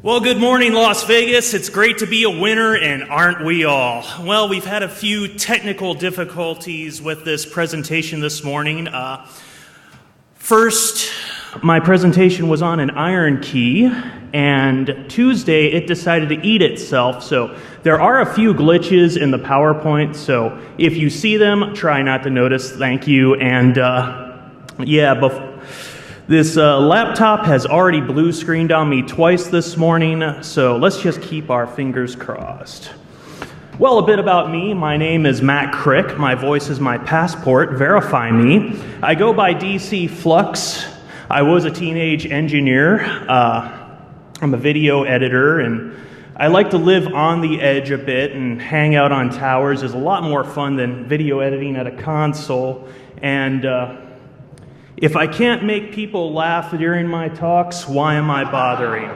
Well, good morning, Las Vegas. It's great to be a winner, and aren't we all? Well, we've had a few technical difficulties with this presentation this morning. First, my presentation was on an iron key, and Tuesday it decided to eat itself, so there are a few glitches in the PowerPoint, so if you see them, try not to notice. Thank you. And this laptop has already blue screened on me twice this morning, so let's just keep our fingers crossed. Well, a bit about me. My name is Matt Krick. My voice is my passport. Verify me. I go by DCFluX. I was a teenage engineer. I'm a video editor, and I like to live on the edge a bit and hang out on towers. Is a lot more fun than video editing at a console. And if I can't make people laugh during my talks, why am I bothering?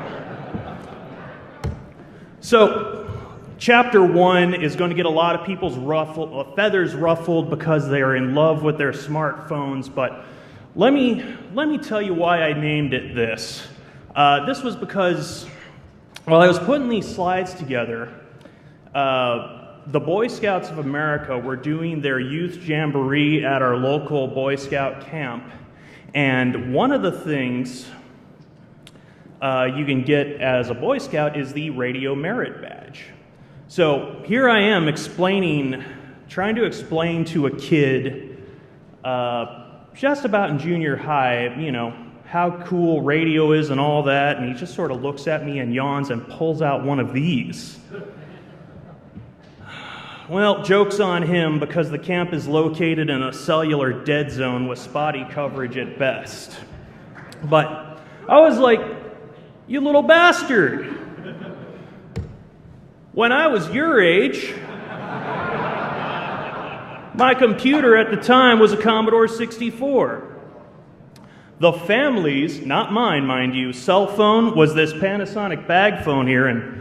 So, Chapter 1 is going to get a lot of people's feathers ruffled because they are in love with their smartphones, but let me tell you why I named it this. This was because, while I was putting these slides together, the Boy Scouts of America were doing their youth jamboree at our local Boy Scout camp. And one of the things you can get as a Boy Scout is the Radio Merit Badge. So here I am trying to explain to a kid just about in junior high, how cool radio is and all that, and he just sort of looks at me and yawns and pulls out one of these. Well, joke's on him because the camp is located in a cellular dead zone with spotty coverage at best. But I was like, you little bastard. When I was your age, my computer at the time was a Commodore 64. The family's, not mine, mind you, cell phone was this Panasonic bag phone here, and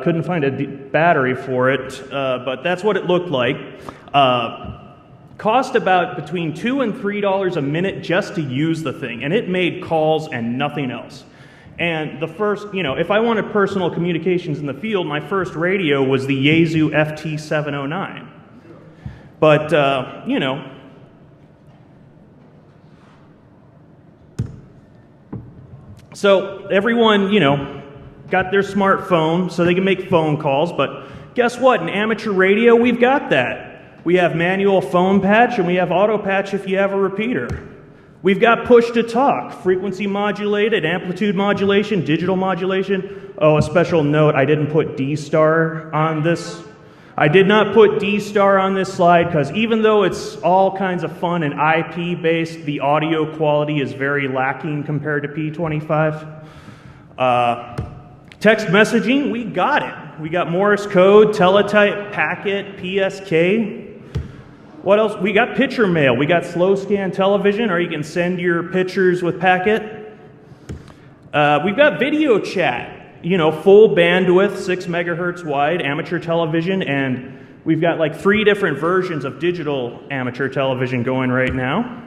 couldn't find a battery for it, but that's what it looked like. Cost about between $2 and $3 a minute just to use the thing, and it made calls and nothing else. And the first, if I wanted personal communications in the field, my first radio was the Yaesu FT709. But, so everyone, got their smartphone so they can make phone calls, but guess what? In amateur radio, we've got that. We have manual phone patch, and we have auto patch if you have a repeater. We've got push to talk, frequency modulated, amplitude modulation, digital modulation. Oh, a special note, I didn't put D-star on this. I did not put D-star on this slide because even though it's all kinds of fun and IP-based, the audio quality is very lacking compared to P25. Text messaging, we got it. We got Morse code, teletype, packet, PSK. What else? We got picture mail. We got slow scan television, or you can send your pictures with packet. We've got video chat, full bandwidth, 6 megahertz wide, amateur television, and we've got like 3 different versions of digital amateur television going right now.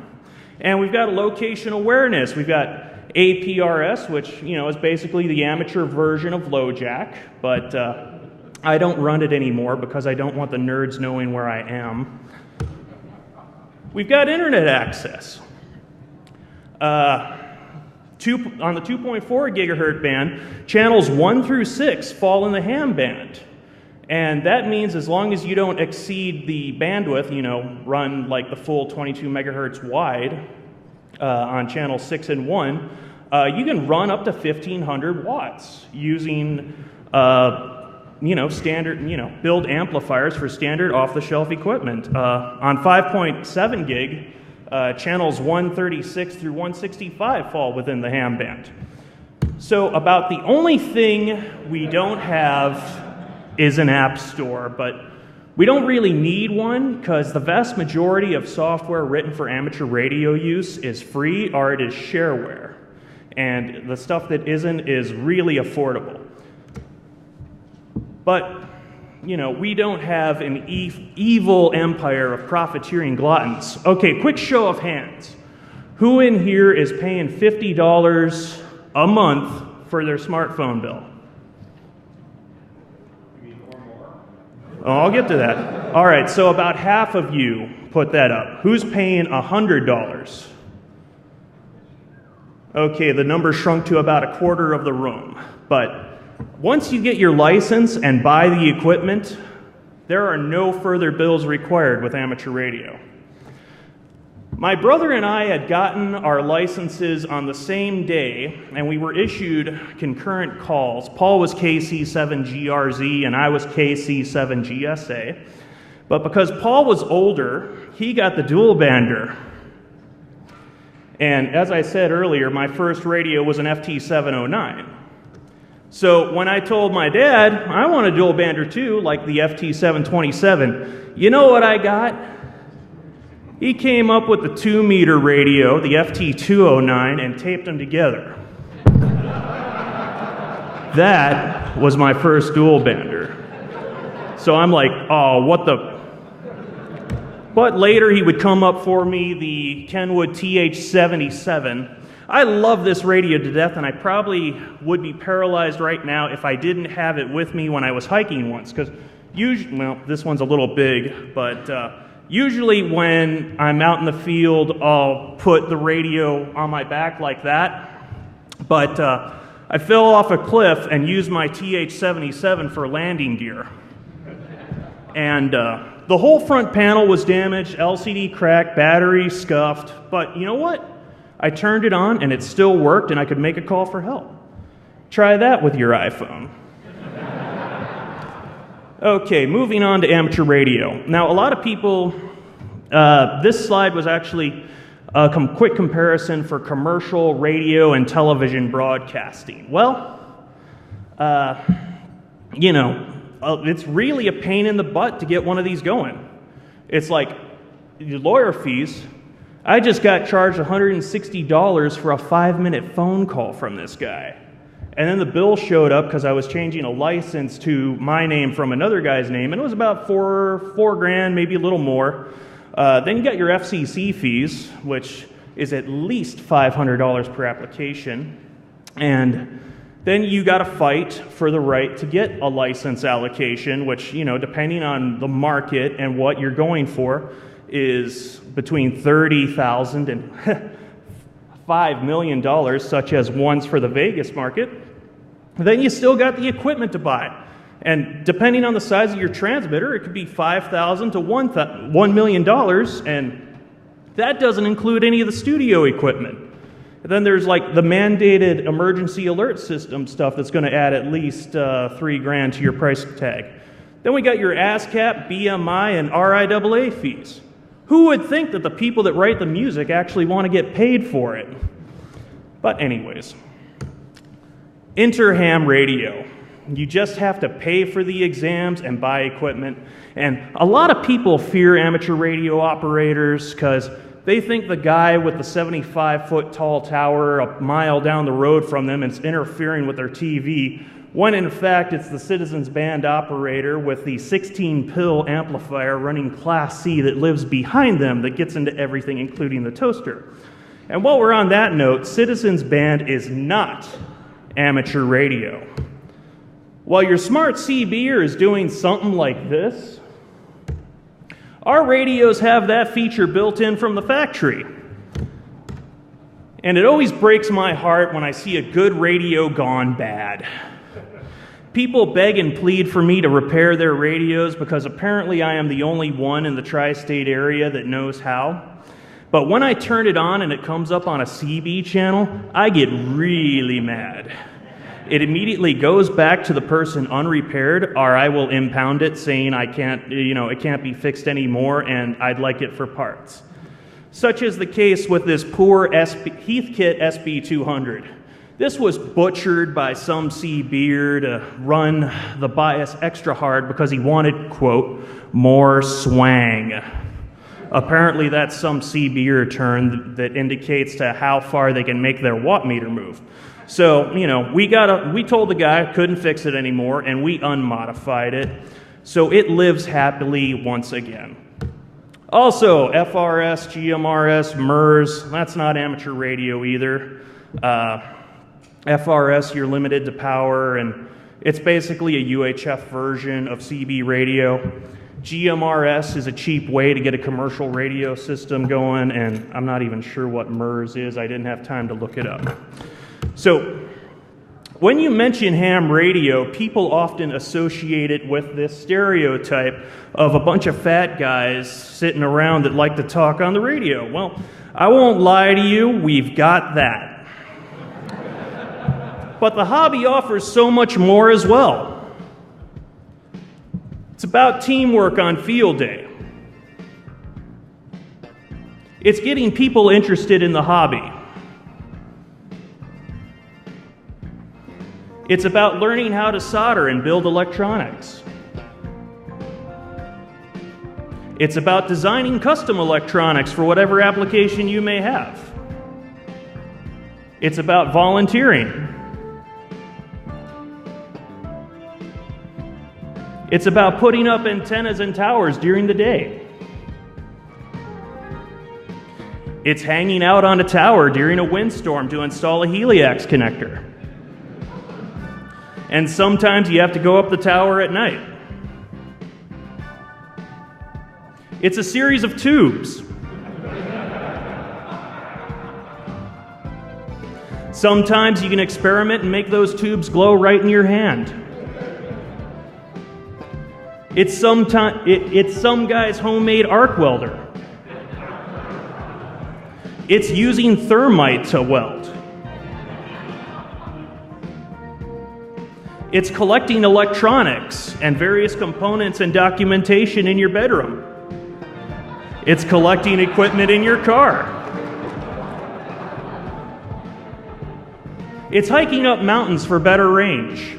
And we've got location awareness. We've got APRS, which, is basically the amateur version of LoJack, but I don't run it anymore because I don't want the nerds knowing where I am. We've got internet access. On the 2.4 gigahertz band, channels 1 through 6 fall in the ham band. And that means as long as you don't exceed the bandwidth, run like the full 22 megahertz wide on channel 6 and 1, you can run up to 1,500 watts using, standard, build amplifiers for standard off-the-shelf equipment. On 5.7 gig, channels 136 through 165 fall within the ham band. So about the only thing we don't have is an app store, but we don't really need one because the vast majority of software written for amateur radio use is free or it is shareware. And the stuff that isn't is really affordable. But, we don't have an evil empire of profiteering gluttons. Okay, quick show of hands. Who in here is paying $50 a month for their smartphone bill? Oh, I'll get to that. All right, so about half of you put that up. Who's paying $100? Okay, the number shrunk to about a quarter of the room. But once you get your license and buy the equipment, there are no further bills required with amateur radio. My brother and I had gotten our licenses on the same day, and we were issued concurrent calls. Paul was KC7GRZ, and I was KC7GSA. But because Paul was older, he got the dual bander. And as I said earlier, my first radio was an FT709. So when I told my dad, I want a dual bander too, like the FT727, you know what I got? He came up with the 2-meter radio, the FT209, and taped them together. That was my first dual bander. So I'm like, oh, what the... But later he would come up for me, the Kenwood TH77. I love this radio to death, and I probably would be paralyzed right now if I didn't have it with me when I was hiking once, because usually, well, this one's a little big, but usually when I'm out in the field, I'll put the radio on my back like that. But I fell off a cliff and used my TH77 for landing gear. And the whole front panel was damaged, LCD cracked, battery scuffed. But you know what? I turned it on and it still worked, and I could make a call for help. Try that with your iPhone. Okay, moving on to amateur radio. Now, a lot of people, this slide was actually a quick comparison for commercial radio and television broadcasting. Well, you know, it's really a pain in the butt to get one of these going. It's like lawyer fees. I just got charged $160 for a 5-minute phone call from this guy. And then the bill showed up because I was changing a license to my name from another guy's name, and it was about four grand, maybe a little more. Then you got your FCC fees, which is at least $500 per application. And then you got to fight for the right to get a license allocation, which, you know, depending on the market and what you're going for, is between $30,000 and $5 million, such as ones for the Vegas market. Then you still got the equipment to buy. And depending on the size of your transmitter, it could be $5,000 to $1 million, and that doesn't include any of the studio equipment. And then there's like the mandated emergency alert system stuff that's going to add at least $3 grand to your price tag. Then we got your ASCAP, BMI, and RIAA fees. Who would think that the people that write the music actually want to get paid for it? But anyways, Interham radio. You just have to pay for the exams and buy equipment. And a lot of people fear amateur radio operators because they think the guy with the 75-foot tall tower a mile down the road from them is interfering with their TV, when in fact it's the Citizens Band operator with the 16-pill amplifier running Class C that lives behind them that gets into everything, including the toaster. And while we're on that note, Citizens Band is not amateur radio. While your smart CBer is doing something like this, our radios have that feature built in from the factory. And it always breaks my heart when I see a good radio gone bad. People beg and plead for me to repair their radios because apparently I am the only one in the tri-state area that knows how. But when I turn it on and it comes up on a CB channel, I get really mad. It immediately goes back to the person unrepaired, or I will impound it saying I can't, it can't be fixed anymore and I'd like it for parts. Such is the case with this poor Heathkit SB200. This was butchered by some CBer to run the bias extra hard because he wanted, quote, more swang. Apparently that's some CBer term that indicates to how far they can make their watt meter move. So, we told the guy couldn't fix it anymore, and we unmodified it. So it lives happily once again. Also, FRS, GMRS, MERS, that's not amateur radio either. FRS, you're limited to power, and it's basically a UHF version of CB radio. GMRS is a cheap way to get a commercial radio system going, and I'm not even sure what MERS is. I didn't have time to look it up. So, when you mention ham radio, people often associate it with this stereotype of a bunch of fat guys sitting around that like to talk on the radio. Well, I won't lie to you, we've got that. But the hobby offers so much more as well. It's about teamwork on field day. It's getting people interested in the hobby. It's about learning how to solder and build electronics. It's about designing custom electronics for whatever application you may have. It's about volunteering. It's about putting up antennas and towers during the day. It's hanging out on a tower during a windstorm to install a Heliax connector. And sometimes you have to go up the tower at night. It's a series of tubes. Sometimes you can experiment and make those tubes glow right in your hand. It's some guy's homemade arc welder. It's using thermite to weld. It's collecting electronics and various components and documentation in your bedroom. It's collecting equipment in your car. It's hiking up mountains for better range.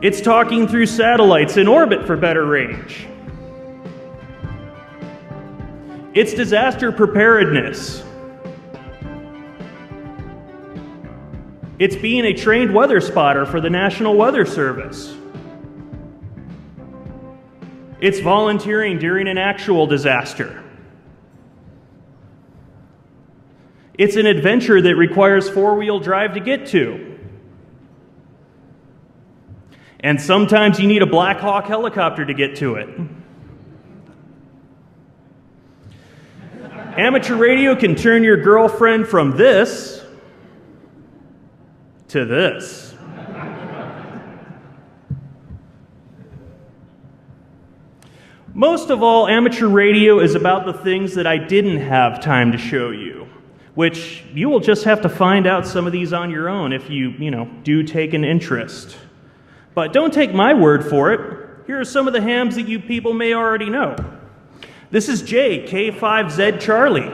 It's talking through satellites in orbit for better range. It's disaster preparedness. It's being a trained weather spotter for the National Weather Service. It's volunteering during an actual disaster. It's an adventure that requires four-wheel drive to get to. And sometimes you need a Black Hawk helicopter to get to it. Amateur radio can turn your girlfriend from this to this. Most of all, amateur radio is about the things that I didn't have time to show you, which you will just have to find out some of these on your own if you do take an interest. But don't take my word for it. Here are some of the hams that you people may already know. This is Jay, K5Z Charlie.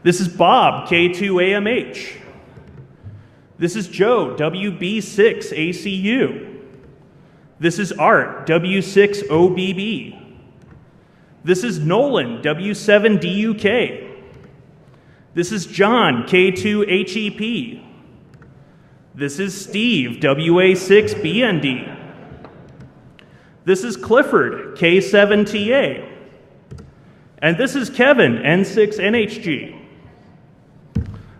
This is Bob, K2AMH. This is Joe, WB6ACU. This is Art, W6OBB. This is Nolan, W7DUK. This is John, K2HEP. This is Steve, WA6BND. This is Clifford, K7TA. And this is Kevin, N6NHG.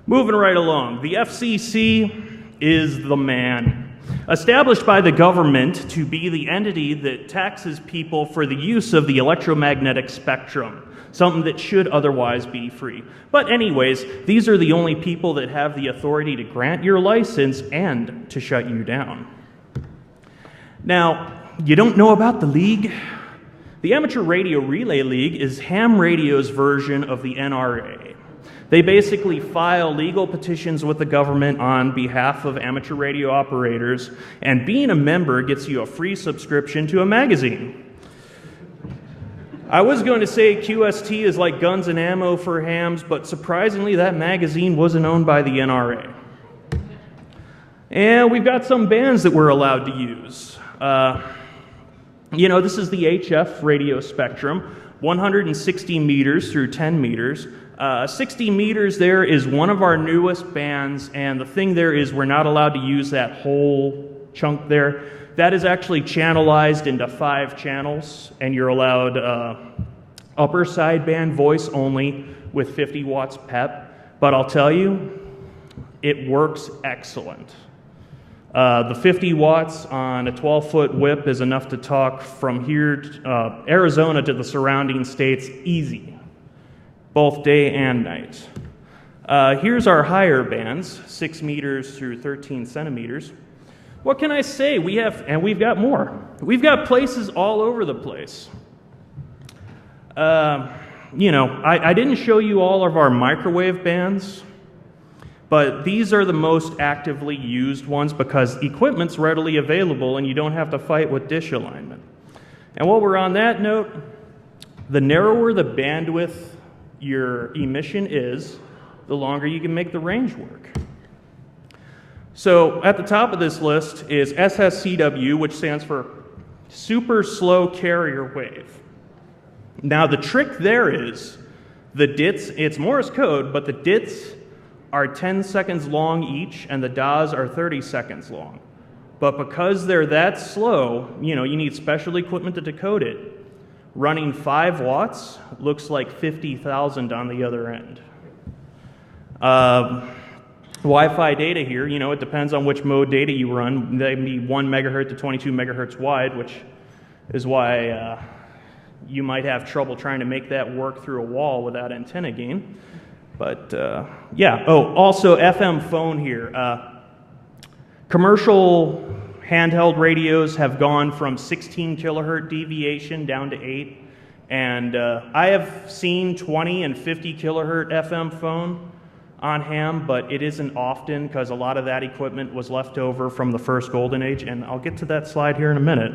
Moving right along, the FCC is the man. Established by the government to be the entity that taxes people for the use of the electromagnetic spectrum, something that should otherwise be free. But anyways, these are the only people that have the authority to grant your license and to shut you down. Now, you don't know about the League? The Amateur Radio Relay League is ham radio's version of the NRA. They basically file legal petitions with the government on behalf of amateur radio operators, and being a member gets you a free subscription to a magazine. I was going to say QST is like guns and ammo for hams, but surprisingly that magazine wasn't owned by the NRA. And we've got some bands that we're allowed to use. This is the HF radio spectrum, 160 meters through 10 meters. 60 meters there is one of our newest bands, and the thing there is we're not allowed to use that whole chunk there. That is actually channelized into 5 channels, and you're allowed upper sideband voice only, with 50 watts PEP, but I'll tell you, it works excellent. The 50 watts on a 12-foot whip is enough to talk from here, Arizona, to the surrounding states easy, both day and night. Here's our higher bands, 6 meters through 13 centimeters. What can I say? We've got more. We've got places all over the place. I didn't show you all of our microwave bands, but these are the most actively used ones because equipment's readily available and you don't have to fight with dish alignment. And while we're on that note, the narrower the bandwidth your emission is, the longer you can make the range work. So at the top of this list is SSCW, which stands for Super Slow Carrier Wave. Now the trick there is the DITs, it's Morse code, but the DITs are 10 seconds long each and the DAs are 30 seconds long. But because they're that slow, you need special equipment to decode it. Running 5 watts looks like 50,000 on the other end. Wi-Fi data here, it depends on which mode data you run. They can be 1 megahertz to 22 megahertz wide, which is why you might have trouble trying to make that work through a wall without antenna gain. But also FM phone here. Commercial handheld radios have gone from 16 kilohertz deviation down to 8. And I have seen 20 and 50 kilohertz FM phone on ham, but it isn't often because a lot of that equipment was left over from the first golden age, and I'll get to that slide here in a minute.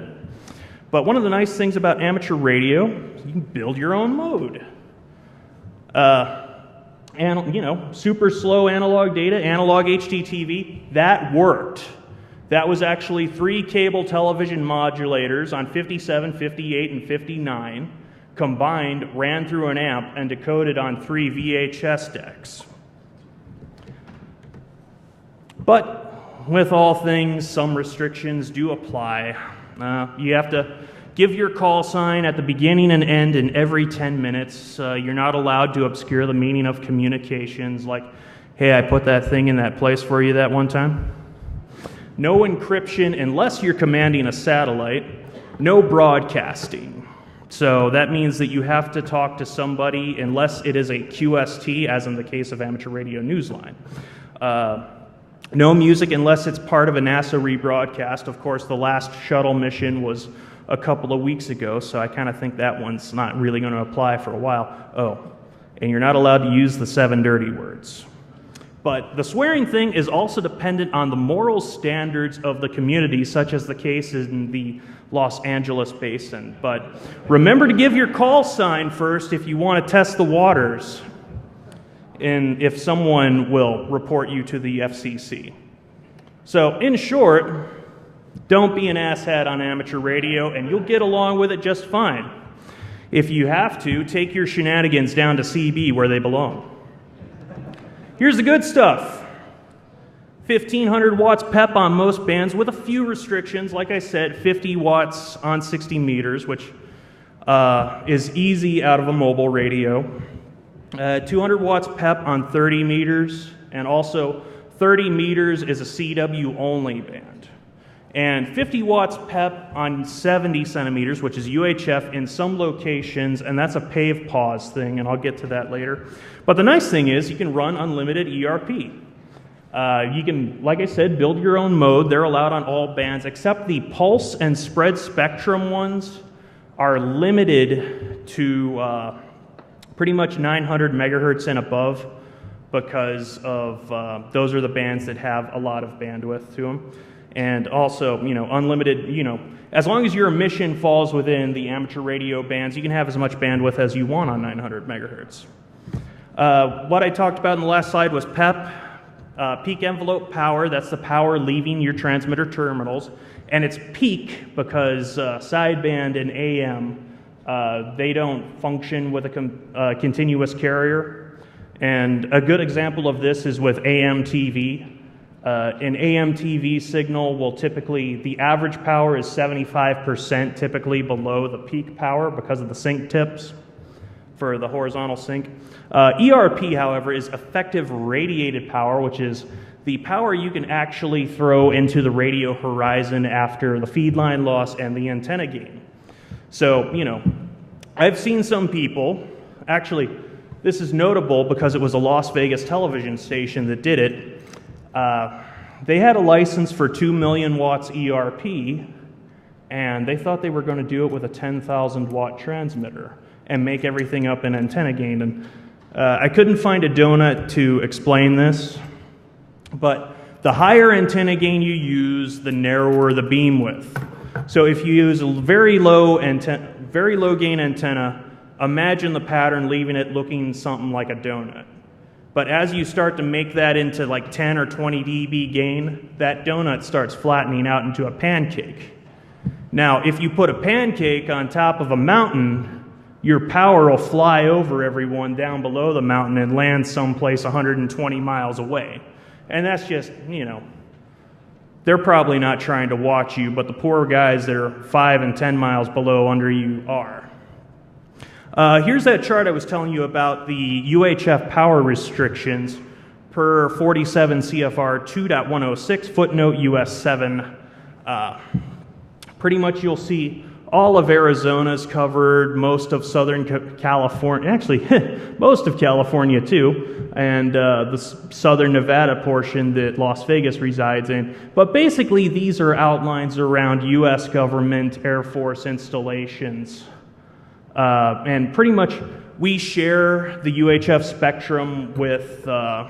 But one of the nice things about amateur radio, you can build your own mode. Super slow analog data, analog HDTV, that worked. That was actually 3 cable television modulators on 57, 58, and 59, combined, ran through an amp, and decoded on 3 VHS decks. But with all things, some restrictions do apply. You have to give your call sign at the beginning and end in every 10 minutes. You're not allowed to obscure the meaning of communications like, hey, I put that thing in that place for you that one time. No encryption unless you're commanding a satellite. No broadcasting. So that means that you have to talk to somebody unless it is a QST, as in the case of Amateur Radio Newsline. No music unless it's part of a NASA rebroadcast. Of course, the last shuttle mission was a couple of weeks ago, so I kind of think that one's not really going to apply for a while. Oh, and you're not allowed to use the 7 dirty words. But the swearing thing is also dependent on the moral standards of the community, such as the case in the Los Angeles basin. But remember to give your call sign first if you want to test the waters, and if someone will report you to the FCC. So, in short, don't be an asshat on amateur radio, and you'll get along with it just fine. If you have to, take your shenanigans down to CB where they belong. Here's the good stuff. 1,500 watts PEP on most bands with a few restrictions. Like I said, 50 watts on 60 meters, which is easy out of a mobile radio. 200 watts PEP on 30 meters, and also 30 meters is a CW only band. And 50 watts PEP on 70 centimeters, which is UHF in some locations, and that's a pave pause thing, and I'll get to that later. But the nice thing is you can run unlimited ERP. You can, like I said, build your own mode. They're allowed on all bands, except the pulse and spread spectrum ones are limited to pretty much 900 megahertz and above, because of those are the bands that have a lot of bandwidth to them. And also, unlimited, as long as your emission falls within the amateur radio bands, you can have as much bandwidth as you want on 900 megahertz. What I talked about in the last slide was PEP, peak envelope power. That's the power leaving your transmitter terminals. And it's peak because sideband and AM, they don't function with a continuous carrier. And a good example of this is with AM TV. An AM TV signal will typically, the average power is 75% typically below the peak power because of the sync tips for the horizontal sync. ERP, however, is effective radiated power, which is the power you can actually throw into the radio horizon after the feed line loss and the antenna gain. So, I've seen some people, actually, this is notable because it was a Las Vegas television station that did it. They had a license for 2 million watts ERP, and they thought they were going to do it with a 10,000 watt transmitter and make everything up in antenna gain. And I couldn't find a donut to explain this, but the higher antenna gain you use, the narrower the beam width. So if you use a very low gain antenna, imagine the pattern leaving it looking something like a donut. But as you start to make that into like 10 or 20 dB gain, that donut starts flattening out into a pancake. Now, if you put a pancake on top of a mountain, your power will fly over everyone down below the mountain and land someplace 120 miles away. And that's just, they're probably not trying to watch you, but the poor guys that are 5 and 10 miles below under you are. Here's that chart I was telling you about, the UHF power restrictions per 47 CFR 2.106, footnote US 7. Pretty much you'll see all of Arizona's covered, most of Southern California, actually most of California too, and the Southern Nevada portion that Las Vegas resides in. But basically these are outlines around US government, Air Force installations. And pretty much we share the UHF spectrum with, the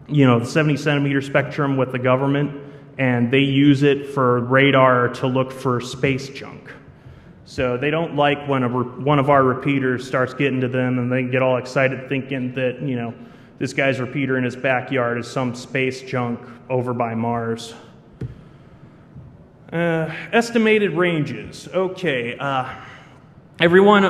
70 centimeter spectrum with the government, and they use it for radar to look for space junk. So they don't like when one of our repeaters starts getting to them and they get all excited thinking that, this guy's repeater in his backyard is some space junk over by Mars. Estimated ranges. Okay. Everyone,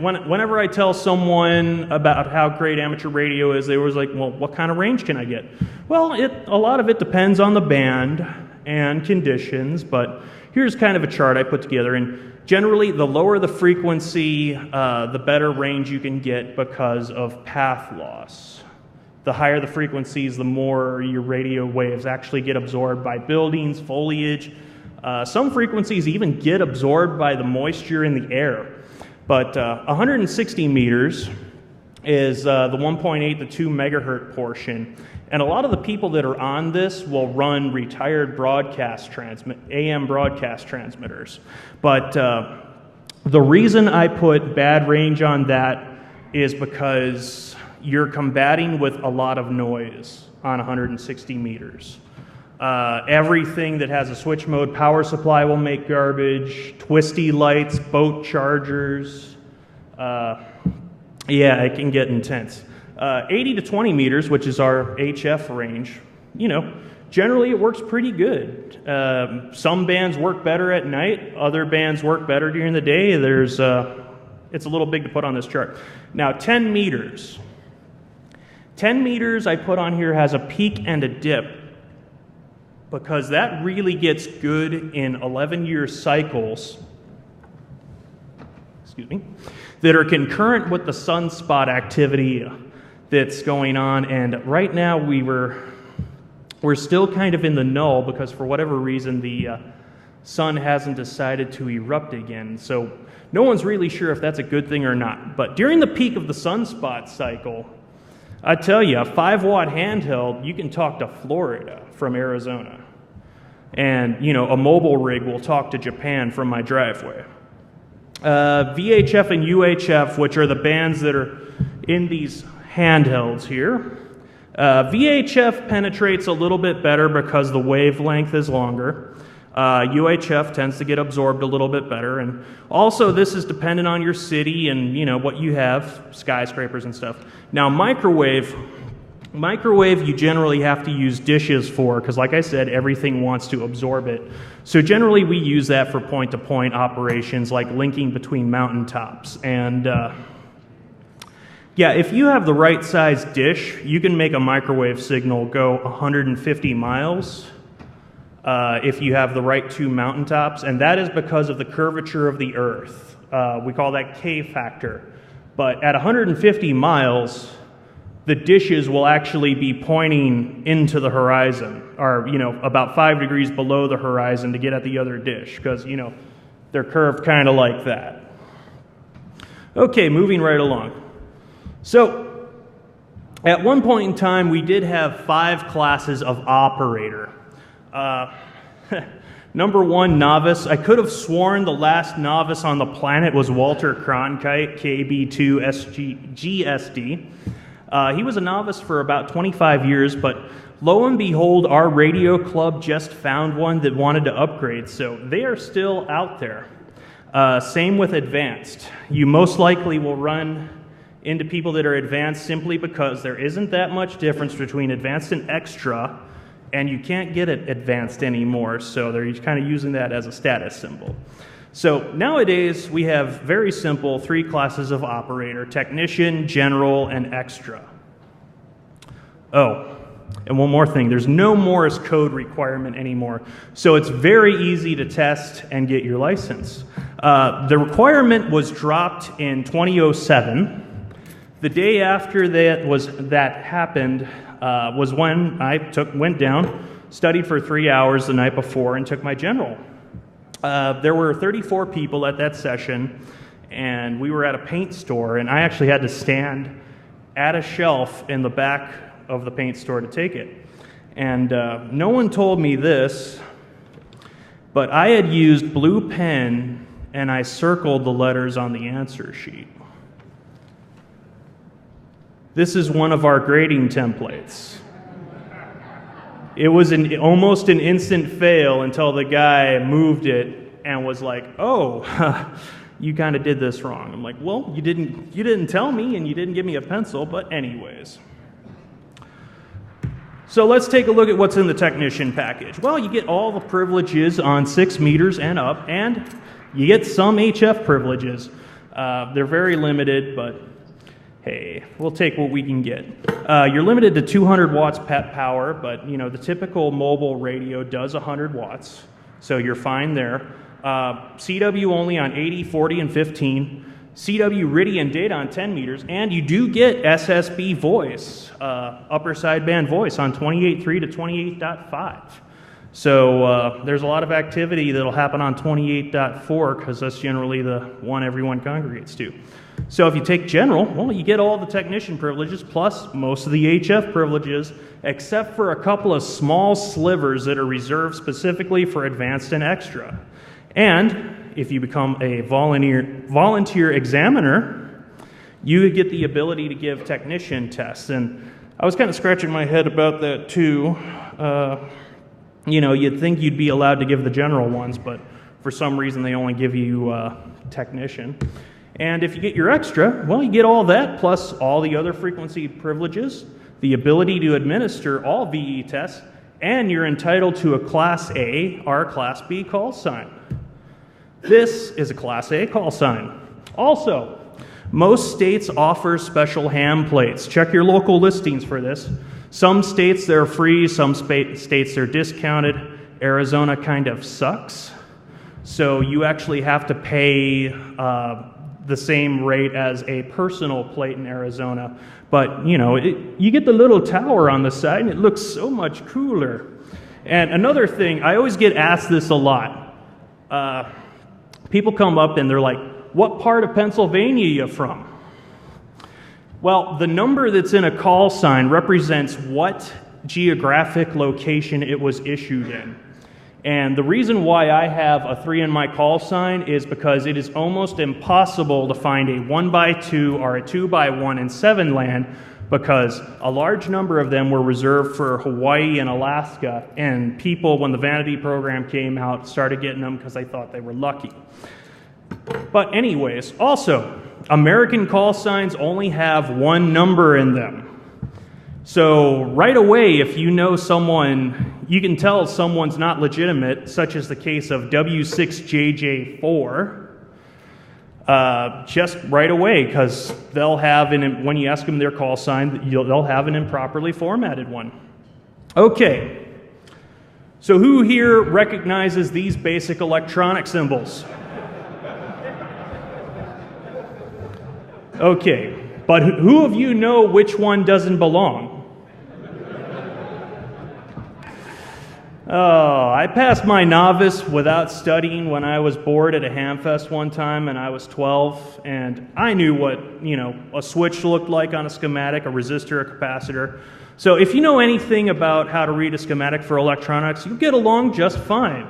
whenever I tell someone about how great amateur radio is, they always like, well, what kind of range can I get? Well, a lot of it depends on the band and conditions, but here's kind of a chart I put together. And generally, the lower the frequency, the better range you can get because of path loss. The higher the frequencies, the more your radio waves actually get absorbed by buildings, foliage. Some frequencies even get absorbed by the moisture in the air. But 160 meters is the 1.8 to 2 megahertz portion. And a lot of the people that are on this will run retired AM broadcast transmitters. But the reason I put bad range on that is because you're combating with a lot of noise on 160 meters. Everything that has a switch mode power supply will make garbage, twisty lights, boat chargers. Yeah, it can get intense. 80 to 20 meters, which is our HF range, generally it works pretty good. Some bands work better at night, other bands work better during the day. It's a little big to put on this chart. Now, 10 meters. 10 meters I put on here has a peak and a dip, because that really gets good in 11-year cycles, that are concurrent with the sunspot activity that's going on. And right now we're still kind of in the null because for whatever reason the sun hasn't decided to erupt again. So no one's really sure if that's a good thing or not. But during the peak of the sunspot cycle, I tell you, a 5-watt handheld, you can talk to Florida from Arizona. And, a mobile rig will talk to Japan from my driveway. VHF and UHF, which are the bands that are in these handhelds here. VHF penetrates a little bit better because the wavelength is longer. UHF tends to get absorbed a little bit better. And also, this is dependent on your city and, what you have, skyscrapers and stuff. Now, microwave, you generally have to use dishes for, because like I said, everything wants to absorb it. So generally, we use that for point-to-point operations, like linking between mountaintops. And yeah, if you have the right size dish, you can make a microwave signal go 150 miles if you have the right 2 mountaintops, and that is because of the curvature of the Earth. We call that K factor. But at 150 miles, the dishes will actually be pointing into the horizon, or, about 5 degrees below the horizon to get at the other dish, because, they're curved kind of like that. Okay, moving right along. So, at one point in time, we did have 5 classes of operator. Number 1, novice. I could have sworn the last novice on the planet was Walter Cronkite, KB2GSD. He was a novice for about 25 years, but lo and behold, our radio club just found one that wanted to upgrade, so they are still out there. Same with advanced. You most likely will run into people that are advanced simply because there isn't that much difference between advanced and extra, and you can't get it advanced anymore, so they're kind of using that as a status symbol. So nowadays, we have very simple 3 classes of operator: technician, general, and extra. Oh, and one more thing, there's no Morse code requirement anymore, so it's very easy to test and get your license. The requirement was dropped in 2007. The day after that happened was when I went down, studied for 3 hours the night before, and took my general. There were 34 people at that session, and we were at a paint store, and I actually had to stand at a shelf in the back of the paint store to take it. And no one told me this, but I had used blue pen, and I circled the letters on the answer sheet. This is one of our grading templates. It was almost an instant fail until the guy moved it and was like, "Oh, you kind of did this wrong." I'm like, "Well, you didn't tell me, and you didn't give me a pencil." But anyways, so let's take a look at what's in the technician package. Well, you get all the privileges on 6 meters and up, and you get some HF privileges. They're very limited, but hey, we'll take what we can get. You're limited to 200 watts PEP power, but the typical mobile radio does 100 watts, so you're fine there. CW only on 80, 40, and 15. CW RIDI and data on 10 meters, and you do get SSB voice, upper sideband voice on 28.3 to 28.5. So there's a lot of activity that'll happen on 28.4 because that's generally the one everyone congregates to. So if you take general, well, you get all the technician privileges plus most of the HF privileges, except for a couple of small slivers that are reserved specifically for advanced and extra. And if you become a volunteer examiner, you get the ability to give technician tests. And I was kind of scratching my head about that too. You'd think you'd be allowed to give the general ones, but for some reason they only give you technician. And if you get your extra, well, you get all that plus all the other frequency privileges, the ability to administer all VE tests, and you're entitled to a Class A or Class B call sign. This is a Class A call sign. Also, most states offer special ham plates. Check your local listings for this. Some states they're free, some states they're discounted. Arizona kind of sucks. So you actually have to pay the same rate as a personal plate in Arizona. But, you get the little tower on the side, and it looks so much cooler. And another thing, I always get asked this a lot. People come up and they're like, "What part of Pennsylvania are you from?" Well, the number that's in a call sign represents what geographic location it was issued in. And the reason why I have a 3 in my call sign is because it is almost impossible to find a 1x2 or a 2x1 in 7 land, because a large number of them were reserved for Hawaii and Alaska, and people, when the Vanity program came out, started getting them because they thought they were lucky. But anyways, also, American call signs only have 1 number in them. So right away, if you know someone, you can tell someone's not legitimate, such as the case of W6JJ4, just right away, because they'll have, when you ask them their call sign, they'll have an improperly formatted one. Okay, so who here recognizes these basic electronic symbols? Okay, but who of you know which one doesn't belong? Oh, I passed my novice without studying when I was bored at a Hamfest one time, and I was 12, and I knew what, a switch looked like on a schematic, a resistor, a capacitor. So if you know anything about how to read a schematic for electronics, you get along just fine.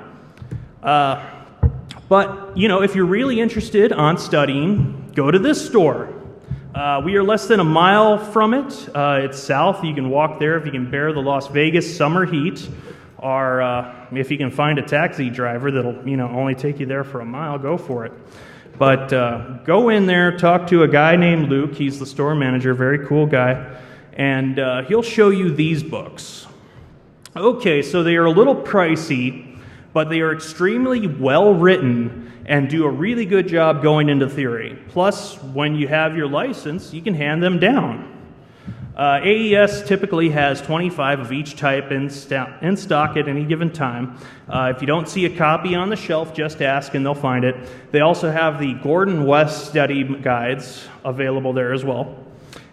But, if you're really interested on studying, go to this store. We are less than a mile from it. It's south. You can walk there if you can bear the Las Vegas summer heat. Or if you can find a taxi driver that'll, only take you there for a mile, go for it. But go in there, talk to a guy named Luke. He's the store manager, very cool guy. And he'll show you these books. Okay, so they are a little pricey, but they are extremely well written and do a really good job going into theory. Plus, when you have your license, you can hand them down. AES typically has 25 of each type in stock at any given time. If you don't see a copy on the shelf, just ask and they'll find it. They also have the Gordon West study guides available there as well.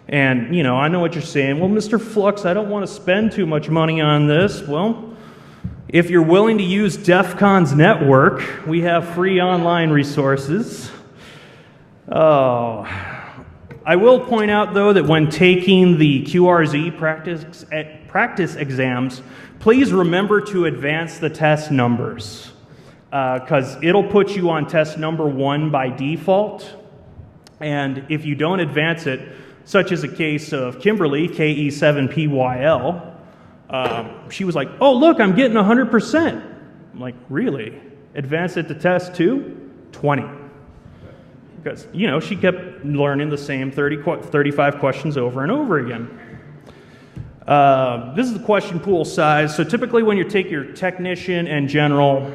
And, I know what you're saying. Well, Mr. Flux, I don't want to spend too much money on this. Well, if you're willing to use DEFCON's network, we have free online resources. Oh... I will point out, though, that when taking the QRZ practice exams, please remember to advance the test numbers, because it'll put you on test number 1 by default. And if you don't advance it, such as a case of Kimberly, KE7PYL, she was like, oh, look, I'm getting 100%. I'm like, really? Advance it to test 2? 20. Because, she kept learning the same 35 questions over and over again. This is the question pool size. So typically when you take your technician and general,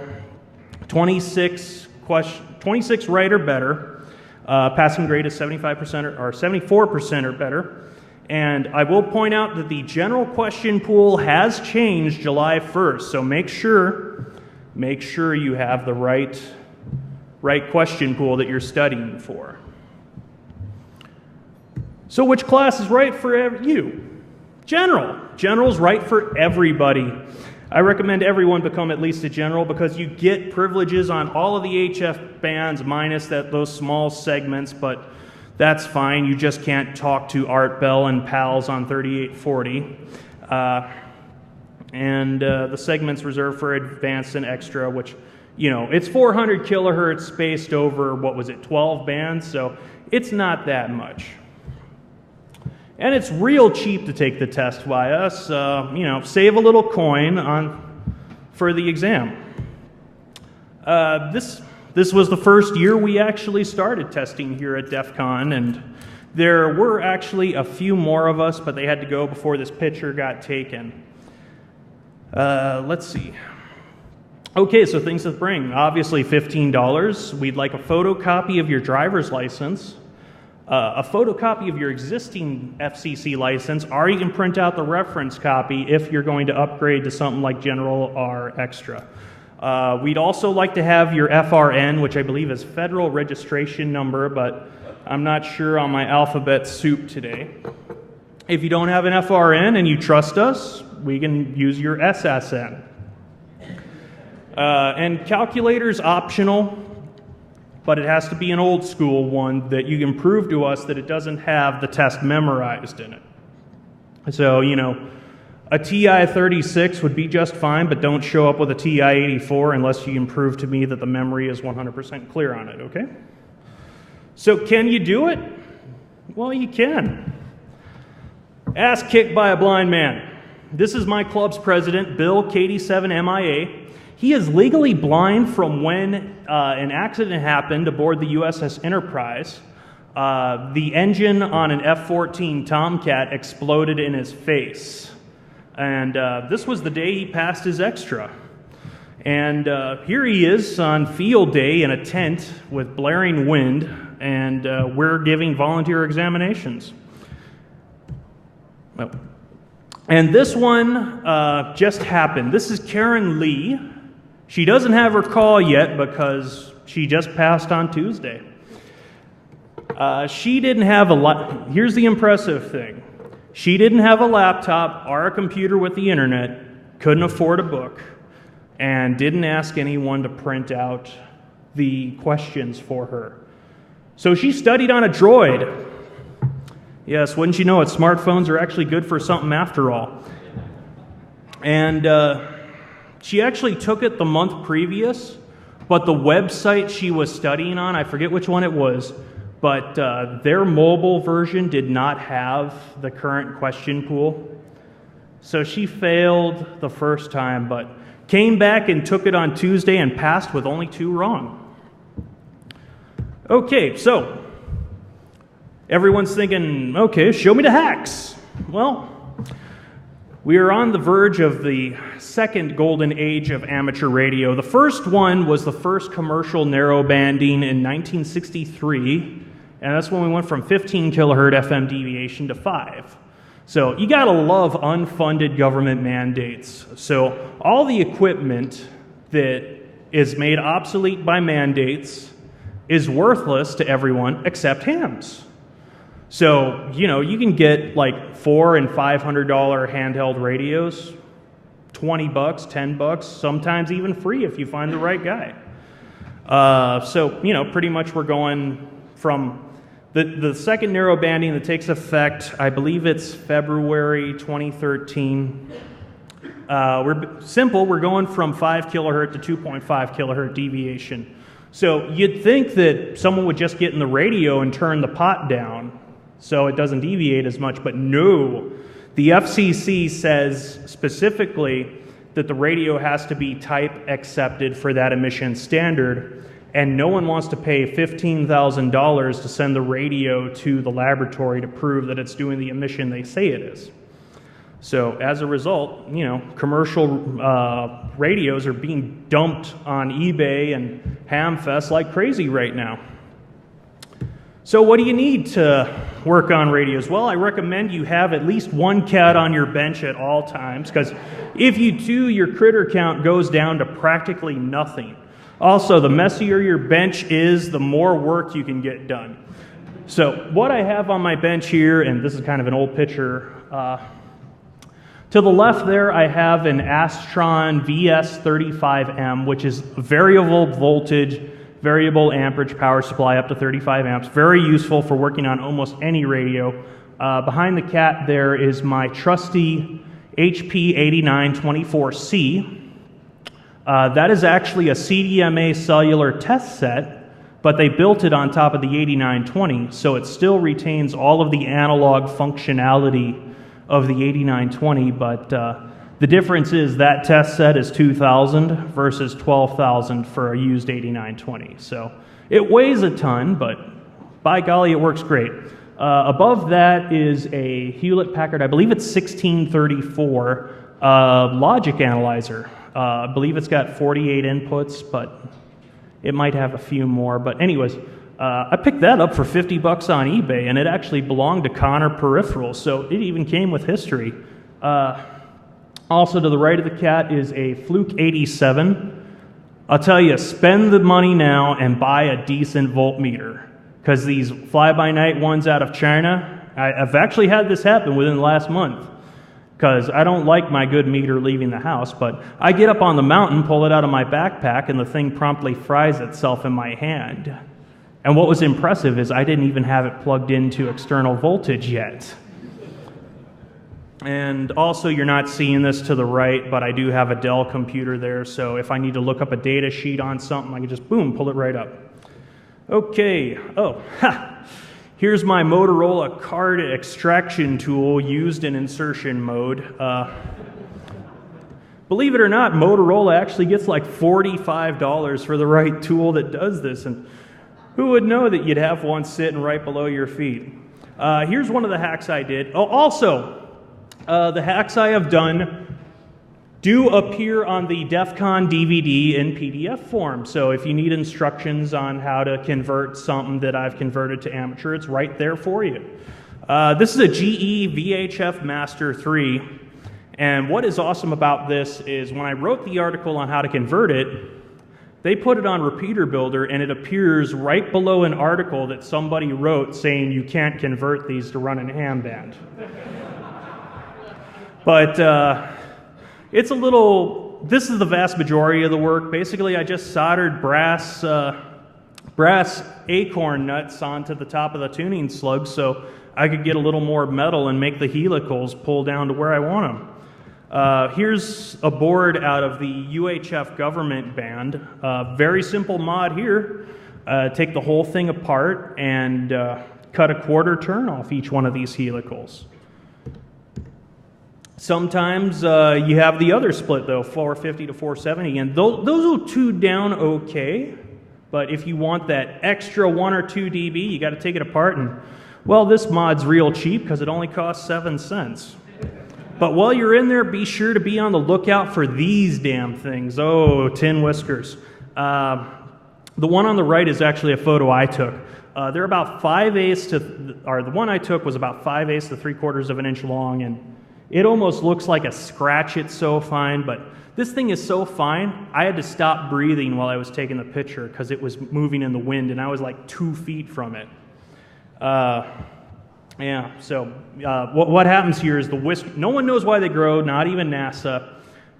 26 right or better. Passing grade is 75% or 74% or better. And I will point out that the general question pool has changed July 1st. So make sure you have the right question pool that you're studying for. So which class is right for you? General. General's right for everybody. I recommend everyone become at least a general because you get privileges on all of the HF bands minus those small segments, but that's fine. You just can't talk to Art Bell and pals on 3840. And the segments reserved for advanced and extra, which it's 400 kilohertz spaced over, 12 bands, so it's not that much. And it's real cheap to take the test by us, save a little coin for the exam. This was the first year we actually started testing here at DEFCON, and there were actually a few more of us, but they had to go before this picture got taken. Let's see. Okay, so things to bring. Obviously $15. We'd like a photocopy of your driver's license, a photocopy of your existing FCC license, or you can print out the reference copy if you're going to upgrade to something like General or Extra. We'd also like to have your FRN, which I believe is Federal Registration Number, but I'm not sure on my alphabet soup today. If you don't have an FRN and you trust us, we can use your SSN. And calculator's optional, but it has to be an old school one that you can prove to us that it doesn't have the test memorized in it. So, a TI-36 would be just fine, but don't show up with a TI-84 unless you can prove to me that the memory is 100% clear on it, okay? So can you do it? Well, you can. Ass kicked by a blind man. This is my club's president, Bill, KD7MIA. He is legally blind from when an accident happened aboard the USS Enterprise. The engine on an F-14 Tomcat exploded in his face. And this was the day he passed his extra. And here he is on field day in a tent with blaring wind, and we're giving volunteer examinations. Well, and this one just happened. This is Karen Lee. She doesn't have her call yet because she just passed on Tuesday. She didn't have here's the impressive thing. She didn't have a laptop or a computer with the internet, couldn't afford a book, and didn't ask anyone to print out the questions for her. So she studied on a droid. Yes, wouldn't you know it, smartphones are actually good for something after all. And she actually took it the month previous, but the website she was studying on, I forget which one it was, but their mobile version did not have the current question pool. So she failed the first time, but came back and took it on Tuesday and passed with only 2 wrong. Okay, so everyone's thinking, okay, show me the hacks. Well, we are on the verge of the second golden age of amateur radio. The first one was the first commercial narrowbanding in 1963, and that's when we went from 15 kilohertz FM deviation to 5. So you gotta love unfunded government mandates. So all the equipment that is made obsolete by mandates is worthless to everyone except hams. So, you can get like $400 and $500 handheld radios, $20, $10, sometimes even free if you find the right guy. So, pretty much we're going from the second narrowbanding that takes effect, I believe it's February 2013. We're going from 5 kilohertz to 2.5 kilohertz deviation. So you'd think that someone would just get in the radio and turn the pot down so it doesn't deviate as much, but no. The FCC says specifically that the radio has to be type accepted for that emission standard, and no one wants to pay $15,000 to send the radio to the laboratory to prove that it's doing the emission they say it is. So as a result, commercial radios are being dumped on eBay and Hamfest like crazy right now. So what do you need to work on radios? Well, I recommend you have at least one cat on your bench at all times, because if you do, your critter count goes down to practically nothing. Also, the messier your bench is, the more work you can get done. So what I have on my bench here, and this is kind of an old picture, to the left there, I have an Astron VS35M, which is variable voltage, variable amperage power supply up to 35 amps. Very useful for working on almost any radio. Behind the cat there is my trusty HP 8924C. That is actually a CDMA cellular test set, but they built it on top of the 8920, so it still retains all of the analog functionality of the 8920, but the difference is that test set is $2,000 versus $12,000 for a used 8920. So it weighs a ton, but by golly, it works great. Above that is a Hewlett-Packard, I believe it's 1634 logic analyzer. I believe it's got 48 inputs, but it might have a few more. But anyways, I picked that up for $50 on eBay, and it actually belonged to Connor Peripherals, so it even came with history. Also to the right of the cat is a Fluke 87. I'll tell you, spend the money now and buy a decent voltmeter, because these fly-by-night ones out of China, I've actually had this happen within the last month, because I don't like my good meter leaving the house, but I get up on the mountain, pull it out of my backpack, and the thing promptly fries itself in my hand. And what was impressive is I didn't even have it plugged into external voltage yet. And also, you're not seeing this to the right, but I do have a Dell computer there, so if I need to look up a data sheet on something, I can just, boom, pull it right up. Okay, here's my Motorola card extraction tool used in insertion mode. Believe it or not, Motorola actually gets like $45 for the right tool that does this, and who would know that you'd have one sitting right below your feet? Here's one of the hacks I did. Oh, also, the hacks I have done do appear on the DEFCON DVD in PDF form. So if you need instructions on how to convert something that I've converted to amateur, it's right there for you. This is a GE VHF Master 3. And what is awesome about this is when I wrote the article on how to convert it, They put it on Repeater Builder, and it appears right below an article that somebody wrote saying you can't convert these to run in ham band. But it's a little, this is the vast majority of the work. Basically, I just soldered brass acorn nuts onto the top of the tuning slug so I could get a little more metal and make the helicals pull down to where I want them. Here's a board out of the UHF government band. Very simple mod here. Take the whole thing apart and cut a quarter turn off each one of these helicals. Sometimes you have the other split though, 450 to 470, and those will tune down okay, but if you want that extra 1 or 2 dB, you got to take it apart, and well, this mod's real cheap because it only costs 7 cents. But while you're in there, be sure to be on the lookout for these damn things. Oh, tin whiskers. The one on the right is actually a photo I took. They're about 5/8 to, or the one I took was about 5/8 to 3/4 of an inch long, and it almost looks like a scratch. It's so fine, but this thing is so fine, I had to stop breathing while I was taking the picture because it was moving in the wind, and I was like 2 feet from it. Yeah, so what happens here is the whisk, no one knows why they grow, not even NASA,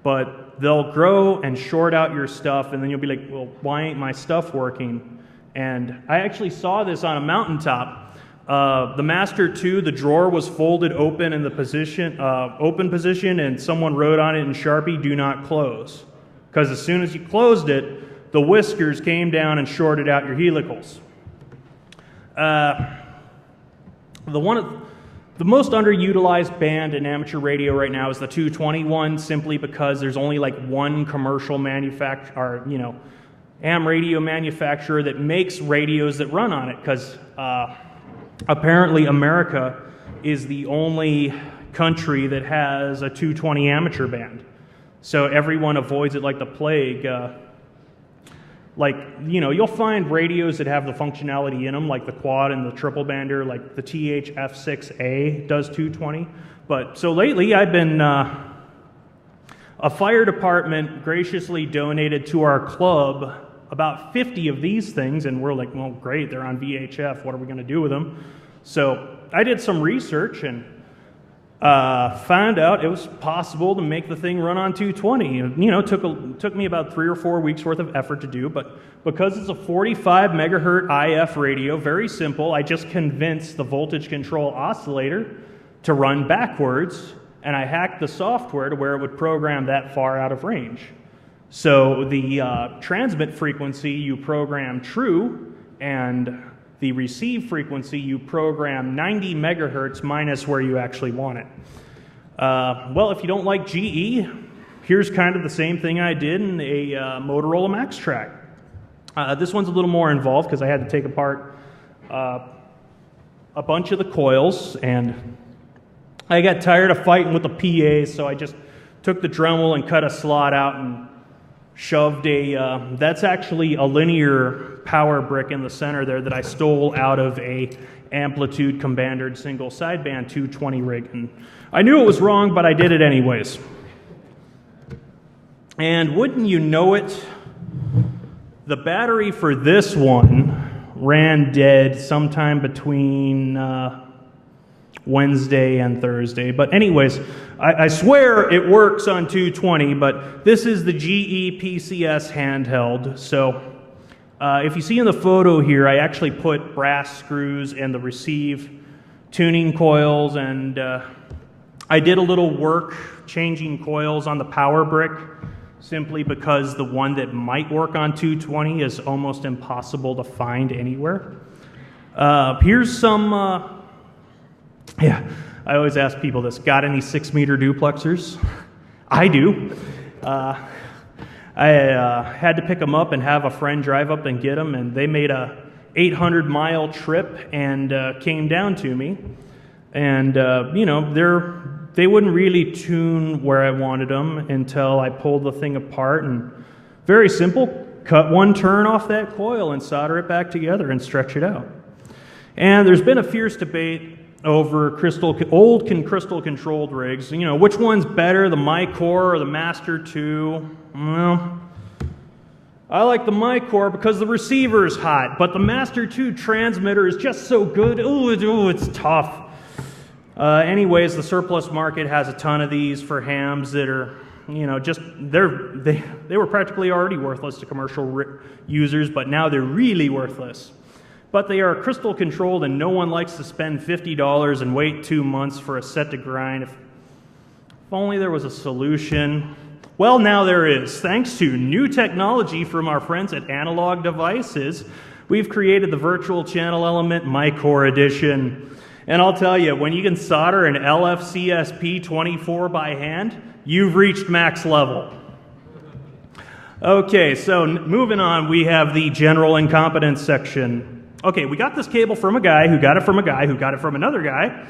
but they'll grow and short out your stuff, and then you'll be like, well, why ain't my stuff working? And I actually saw this on a mountaintop. The Master 2, the drawer was folded open in the position, open position, and someone wrote on it in Sharpie, do not close. Because as soon as you closed it, the whiskers came down and shorted out your helicals. The most underutilized band in amateur radio right now is the 221, simply because there's only like one commercial manufacturer, AM radio manufacturer that makes radios that run on it, because apparently America is the only country that has a 220 amateur band. So everyone avoids it like the plague. You'll find radios that have the functionality in them, like the quad and the triple bander, like the THF6A does 220. But so lately I've been, a fire department graciously donated to our club about 50 of these things, and we're like, well, great, they're on VHF, what are we going to do with them? So I did some research and found out it was possible to make the thing run on 220. Took me about 3 or 4 weeks worth of effort to do, but because it's a 45 megahertz IF radio, very simple, I just convinced the voltage control oscillator to run backwards, and I hacked the software to where it would program that far out of range. So the transmit frequency you program true, and the receive frequency you program 90 megahertz minus where you actually want it. Well, if you don't like GE, here's kind of the same thing I did in a Motorola Max Track. This one's a little more involved because I had to take apart a bunch of the coils, and I got tired of fighting with the PAs, so I just took the Dremel and cut a slot out and shoved that's actually a linear power brick in the center there that I stole out of a amplitude combandered single sideband 220 rig. And I knew it was wrong, but I did it anyways. And wouldn't you know it, the battery for this one ran dead sometime between Wednesday and Thursday. But anyways, I swear it works on 220, but this is the GE PCS handheld. So if you see in the photo here, I actually put brass screws in the receive tuning coils, and I did a little work changing coils on the power brick, simply because the one that might work on 220 is almost impossible to find anywhere. Here's some... I always ask people this, got any 6-meter duplexers? I do. I had to pick them up and have a friend drive up and get them, and they made a 800-mile trip and came down to me. And, they wouldn't really tune where I wanted them until I pulled the thing apart, and very simple, cut one turn off that coil and solder it back together and stretch it out. And there's been a fierce debate over old crystal controlled rigs. Which one's better, the MyCore or the Master 2? Well, I like the Mycore because the receiver is hot, but the Master 2 transmitter is just so good. Ooh, it's tough. Anyways, the surplus market has a ton of these for hams that are, they were practically already worthless to commercial users, but now they're really worthless. But they are crystal controlled, and no one likes to spend $50 and wait 2 months for a set to grind. If only there was a solution. Well, now there is. Thanks to new technology from our friends at Analog Devices, we've created the Virtual Channel Element Mycore Edition. And I'll tell you, when you can solder an LFCSP24 by hand, you've reached max level. Okay, so moving on, we have the general incompetence section. Okay, we got this cable from a guy who got it from a guy who got it from another guy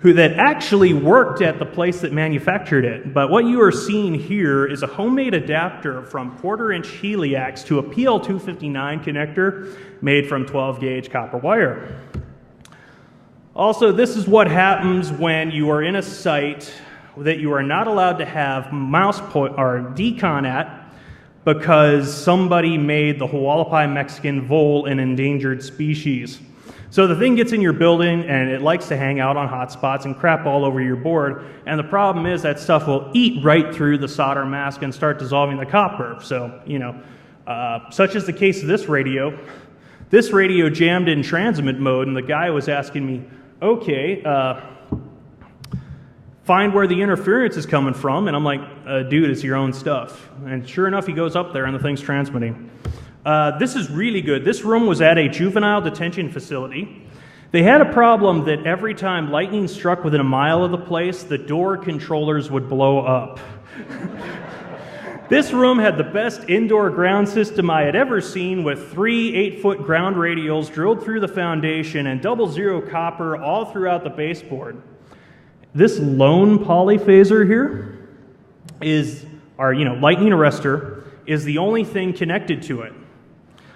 who that actually worked at the place that manufactured it. But what you are seeing here is a homemade adapter from 1/4-inch Heliax to a PL259 connector made from 12-gauge copper wire. Also, this is what happens when you are in a site that you are not allowed to have mouse or DEFCON at because somebody made the Hualapai Mexican vole an endangered species. So the thing gets in your building and it likes to hang out on hot spots and crap all over your board, and the problem is that stuff will eat right through the solder mask and start dissolving the copper. So, such is the case of this radio. This radio jammed in transmit mode, and the guy was asking me, okay, find where the interference is coming from, and I'm like, dude, it's your own stuff. And sure enough, he goes up there and the thing's transmitting. This is really good. This room was at a juvenile detention facility. They had a problem that every time lightning struck within a mile of the place, the door controllers would blow up. This room had the best indoor ground system I had ever seen, with 3 8-foot ground radials drilled through the foundation and 00 copper all throughout the baseboard. This lone polyphaser here is our, lightning arrestor, is the only thing connected to it.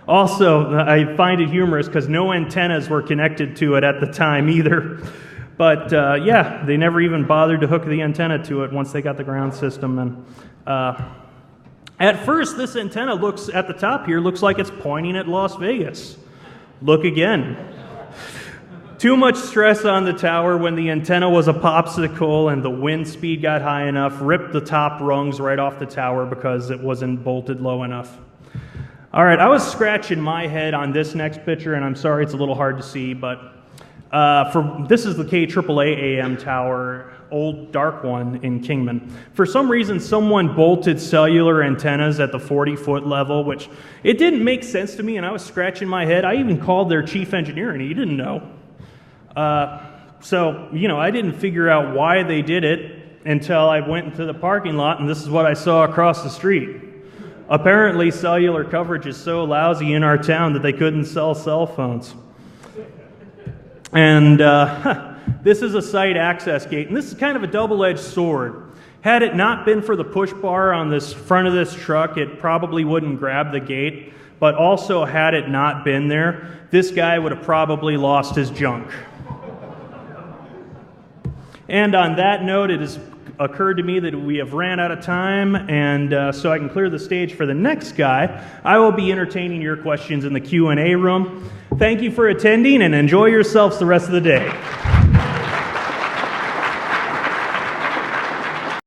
Also, I find it humorous because no antennas were connected to it at the time either. But yeah, they never even bothered to hook the antenna to it once they got the ground system. And at first, this antenna looks at the top here, looks like it's pointing at Las Vegas. Look again. Too much stress on the tower when the antenna was a popsicle and the wind speed got high enough, ripped the top rungs right off the tower because it wasn't bolted low enough. All right, I was scratching my head on this next picture, and I'm sorry it's a little hard to see, but this is the KZKE-AM tower, old dark one in Kingman. For some reason, someone bolted cellular antennas at the 40-foot level, which it didn't make sense to me, and I was scratching my head. I even called their chief engineer, and he didn't know. So, I didn't figure out why they did it until I went into the parking lot, and this is what I saw across the street. Apparently, cellular coverage is so lousy in our town that they couldn't sell cell phones. And this is a site access gate, and this is kind of a double-edged sword. Had it not been for the push bar on this front of this truck, it probably wouldn't grab the gate, but also had it not been there, this guy would have probably lost his junk. And on that note, it has occurred to me that we have ran out of time, and so I can clear the stage for the next guy. I will be entertaining your questions in the Q&A room. Thank you for attending, and enjoy yourselves the rest of the day.